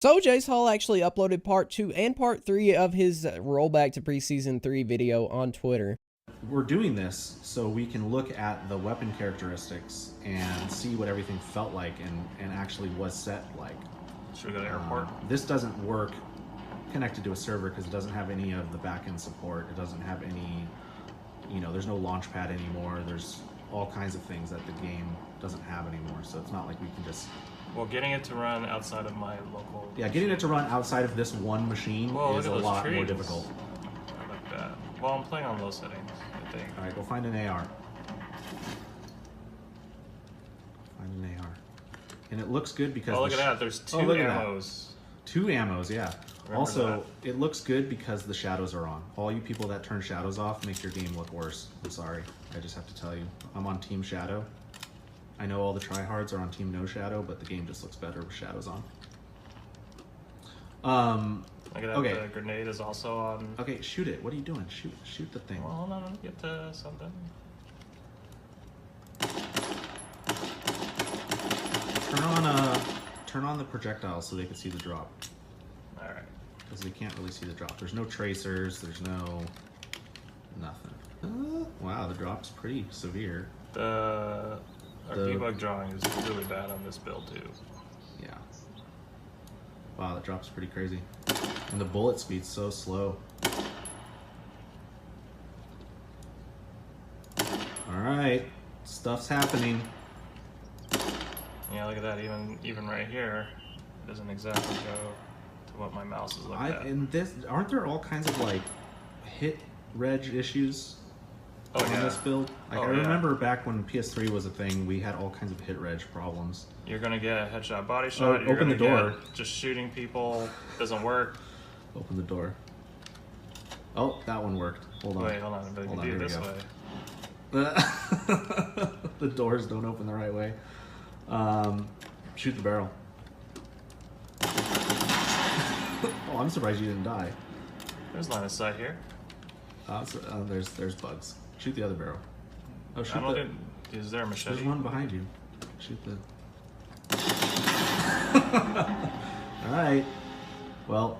So Jace Hall actually uploaded part 2 and part 3 of his rollback to preseason 3 video on Twitter. We're doing this so we can look at the weapon characteristics and see what everything felt like and actually was set like. Should we go to airport? This doesn't work connected to a server because it doesn't have any of the backend support. It doesn't have any, there's no launch pad anymore. There's all kinds of things that the game doesn't have anymore. So it's not like we can just... Well, getting it to run outside of my local... Yeah, getting it to run outside of this one machine is a lot more difficult. I like that. Well, I'm playing on low settings, I think. Alright, go find an AR. Find an AR. And it looks good because... Oh, look at that. There's two ammos. Two ammos, yeah. Remember also, it looks good because the shadows are on. All you people that turn shadows off make your game look worse. I'm sorry. I just have to tell you. I'm on Team Shadow. I know all the tryhards are on Team No Shadow, but the game just looks better with shadows on. Look at that. Okay. The grenade is also on. Okay, shoot it. What are you doing? Shoot the thing. Well, hold on. Let me get to something. Turn on the projectiles so they can see the drop. All right. Because they can't really see the drop. There's no tracers. There's no nothing. Wow, the drop's pretty severe. Our debug drawing is really bad on this build too. Yeah. Wow, that drop's pretty crazy. And the bullet speed's so slow. Alright, stuff's happening. Yeah, look at that. Even right here, it doesn't exactly go to what my mouse is looking at. And this, aren't there all kinds of like hit reg issues on this build? Like I remember back when PS3 was a thing, we had all kinds of hit reg problems. You're gonna get a headshot body shot. You're open the door. Just shooting people doesn't work. Open the door. Oh, that one worked. Hold on. Wait, hold on. But you can do it this way. The doors don't open the right way. Shoot the barrel. Oh, I'm surprised you didn't die. There's line of sight here. There's bugs. Shoot the other barrel. Oh, shoot Is there a machete? There's one behind you. Shoot the... Alright. Well,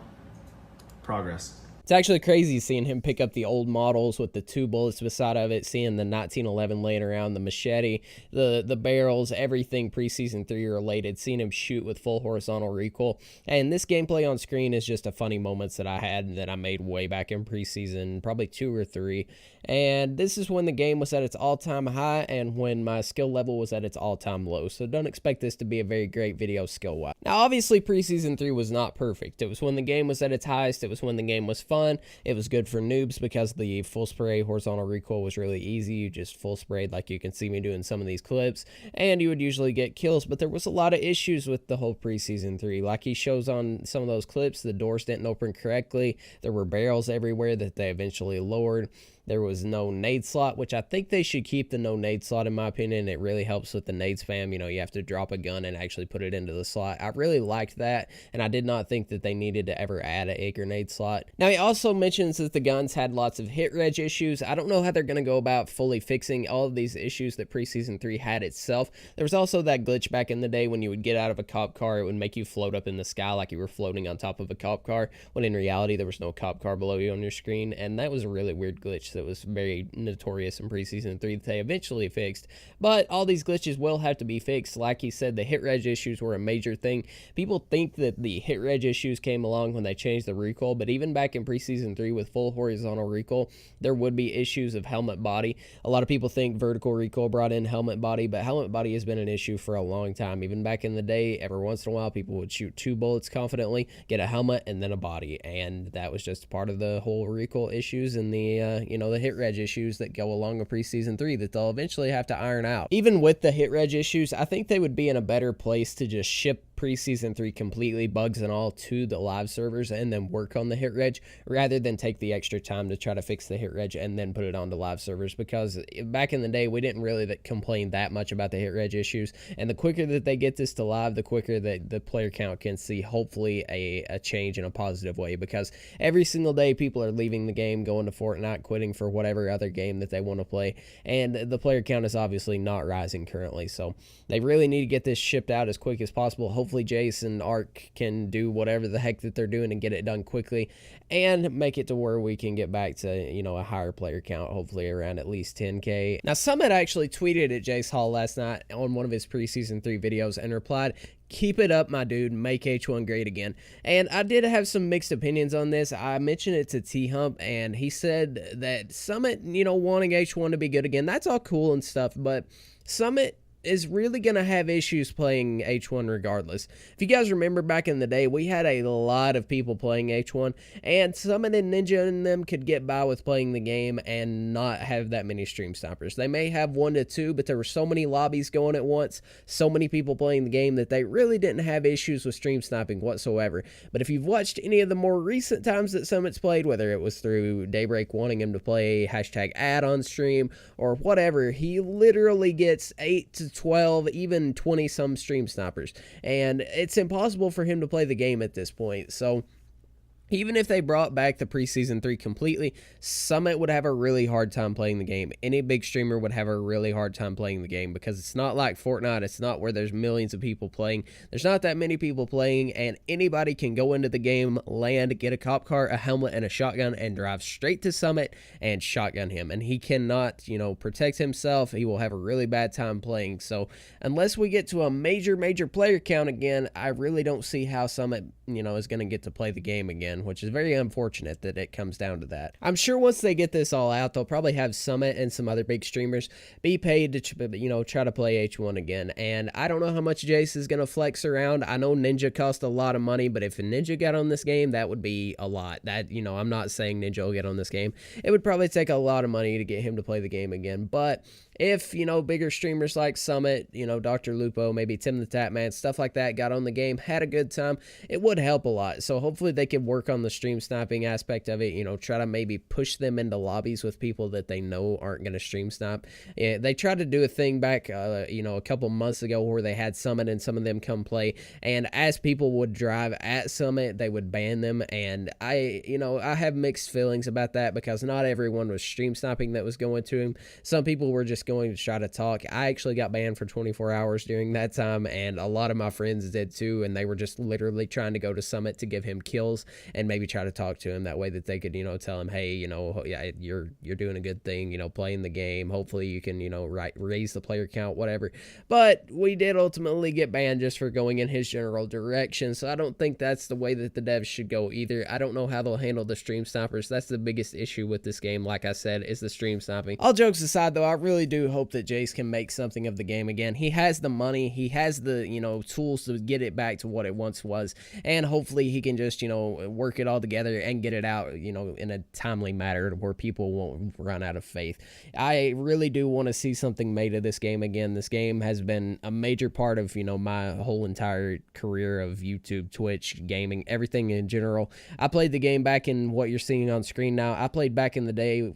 progress. It's actually crazy seeing him pick up the old models with the 2 bullets beside of it, seeing the 1911 laying around, the machete, the barrels, everything preseason 3 related, seeing him shoot with full horizontal recoil. And this gameplay on screen is just a funny moments that I had that I made way back in preseason, probably 2 or 3. And this is when the game was at its all-time high and when my skill level was at its all-time low. So don't expect this to be a very great video skill-wise. Now, obviously, preseason 3 was not perfect. It was when the game was at its highest. It was when the game was fun. It was good for noobs because the full spray horizontal recoil was really easy. You just full sprayed like you can see me doing some of these clips, and you would usually get kills. But there was a lot of issues with the whole preseason 3. Like he shows on some of those clips, the doors didn't open correctly. There were barrels everywhere that they eventually lowered. There was no nade slot, which I think they should keep the no nade slot in my opinion. It really helps with the nade spam. You have to drop a gun and actually put it into the slot. I really liked that, and I did not think that they needed to ever add a grenade slot. Now, he also mentions that the guns had lots of hit reg issues. I don't know how they're going to go about fully fixing all of these issues that preseason 3 had itself. There was also that glitch back in the day when you would get out of a cop car, it would make you float up in the sky like you were floating on top of a cop car, when in reality there was no cop car below you on your screen, and that was a really weird glitch that was very notorious in preseason 3 that they eventually fixed. But all these glitches will have to be fixed. Like he said, the hit reg issues were a major thing. People think that the hit reg issues came along when they changed the recoil, but even back in preseason 3 with full horizontal recoil, there would be issues of helmet body. A lot of people think vertical recoil brought in helmet body, but helmet body has been an issue for a long time. Even back in the day, every once in a while, people would shoot 2 bullets confidently, get a helmet, and then a body, and that was just part of the whole recoil issues and the the hit reg issues that go along with preseason 3 that they'll eventually have to iron out. Even with the hit reg issues, I think they would be in a better place to just ship preseason 3 completely, bugs and all, to the live servers and then work on the hit reg rather than take the extra time to try to fix the hit reg and then put it onto live servers, because back in the day we didn't really complain that much about the hit reg issues, and the quicker that they get this to live, the quicker that the player count can see hopefully a change in a positive way, because every single day people are leaving the game, going to Fortnite, quitting for whatever other game that they want to play, and the player count is obviously not rising currently. So they really need to get this shipped out as quick as possible. Hopefully hopefully Jace and Ark can do whatever the heck that they're doing and get it done quickly and make it to where we can get back to, you know, a higher player count, hopefully around at least 10K. Now, Summit actually tweeted at Jace Hall last night on one of his preseason 3 videos and replied, "Keep it up, my dude. Make H1 great again." And I did have some mixed opinions on this. I mentioned it to T-Hump, and he said that Summit, you know, wanting H1 to be good again, that's all cool and stuff, but Summit is really going to have issues playing H1 regardless. If you guys remember back in the day, we had a lot of people playing H1, and Summit and Ninja and them could get by with playing the game and not have that many stream stoppers. They may have 1 to 2, but there were so many lobbies going at once, so many people playing the game that they really didn't have issues with stream sniping whatsoever. But if you've watched any of the more recent times that Summit's played, whether it was through Daybreak wanting him to play #ad on stream or whatever, he literally gets 8 to 12, even 20 some stream snipers, and it's impossible for him to play the game at this point. So even if they brought back the preseason 3 completely, Summit would have a really hard time playing the game. Any big streamer would have a really hard time playing the game because it's not like Fortnite. It's not where there's millions of people playing. There's not that many people playing, and anybody can go into the game, land, get a cop car, a helmet, and a shotgun, and drive straight to Summit and shotgun him. And he cannot, you know, protect himself. He will have a really bad time playing. So unless we get to a major player count again, I really don't see how Summit, you know, is going to get to play the game again, which is very unfortunate that it comes down to that. I'm sure once they get this all out, they'll probably have Summit and some other big streamers be paid to, you know, try to play H1 again. And I don't know how much Jace is going to flex around. I know Ninja cost a lot of money, but if a Ninja got on this game, that would be a lot. That, you know, I'm not saying Ninja will get on this game. It would probably take a lot of money to get him to play the game again. But if, you know, bigger streamers like Summit, you know, Dr. Lupo, maybe Tim the Tapman, stuff like that, got on the game, had a good time, it would help a lot. So hopefully they can work on the stream sniping aspect of it, you know, try to maybe push them into lobbies with people that they know aren't going to stream snipe. Yeah, they tried to do a thing back, you know, a couple months ago where they had Summit and some of them come play, and as people would drive at Summit, they would ban them, and I have mixed feelings about that because not everyone was stream sniping that was going to him. Some people were just going to try to talk. I actually got banned for 24 hours during that time, and a lot of my friends did too, and they were just literally trying to go to Summit to give him kills and maybe try to talk to him that way that they could, you know, tell him, hey, you know, yeah, you're doing a good thing, you know, playing the game. Hopefully you can, you know, raise the player count, whatever. But we did ultimately get banned just for going in his general direction, so I don't think that's the way that the devs should go either. I don't know how they'll handle the stream snipers. That's the biggest issue with this game, like I said, is the stream sniping. All jokes aside, though, I really do hope that Jace can make something of the game again. He has the money, he has the, you know, tools to get it back to what it once was, and hopefully he can just, you know, work it all together and get it out, you know, in a timely manner where people won't run out of faith. I really do want to see something made of this game again. This game has been a major part of, you know, my whole entire career of YouTube, Twitch, gaming, everything in general. I played the game back in what you're seeing on screen now. I played back in the day,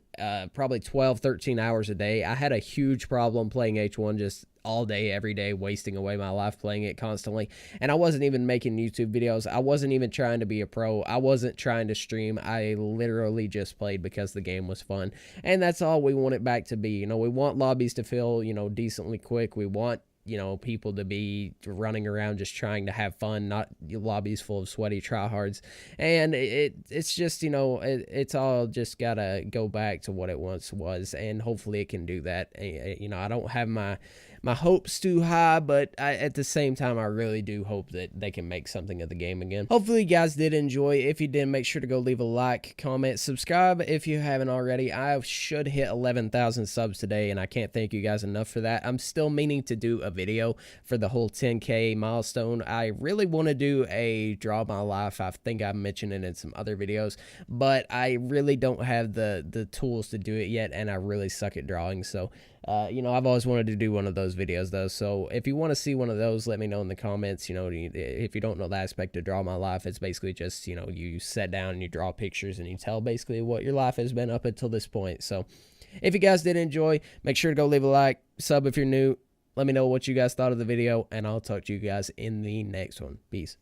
probably 12, 13 hours a day. I had a huge problem playing H1 just all day, every day, wasting away my life playing it constantly. And I wasn't even making YouTube videos. I wasn't even trying to be a pro. I wasn't trying to stream. I literally just played because the game was fun. And that's all we want it back to be. You know, we want lobbies to fill, you know, decently quick. We want, you know, people to be running around just trying to have fun, not lobbies full of sweaty tryhards. And it's just, you know, it's all just gotta go back to what it once was, and hopefully it can do that. You know, I don't have my hopes too high, but at the same time, I really do hope that they can make something of the game again. Hopefully you guys did enjoy. If you did, make sure to go leave a like, comment, subscribe if you haven't already. I should hit 11,000 subs today, and I can't thank you guys enough for that. I'm still meaning to do a video for the whole 10K milestone. I really want to do a draw my life. I think I mentioned it in some other videos, but I really don't have the tools to do it yet, and I really suck at drawing. So you know, I've always wanted to do one of those videos though, so if you want to see one of those, let me know in the comments. You know, if you don't know the aspect of draw my life, it's basically just, you know, you sit down and you draw pictures and you tell basically what your life has been up until this point. So if you guys did enjoy, make sure to go leave a like, sub if you're new, let me know what you guys thought of the video, and I'll talk to you guys in the next one. Peace.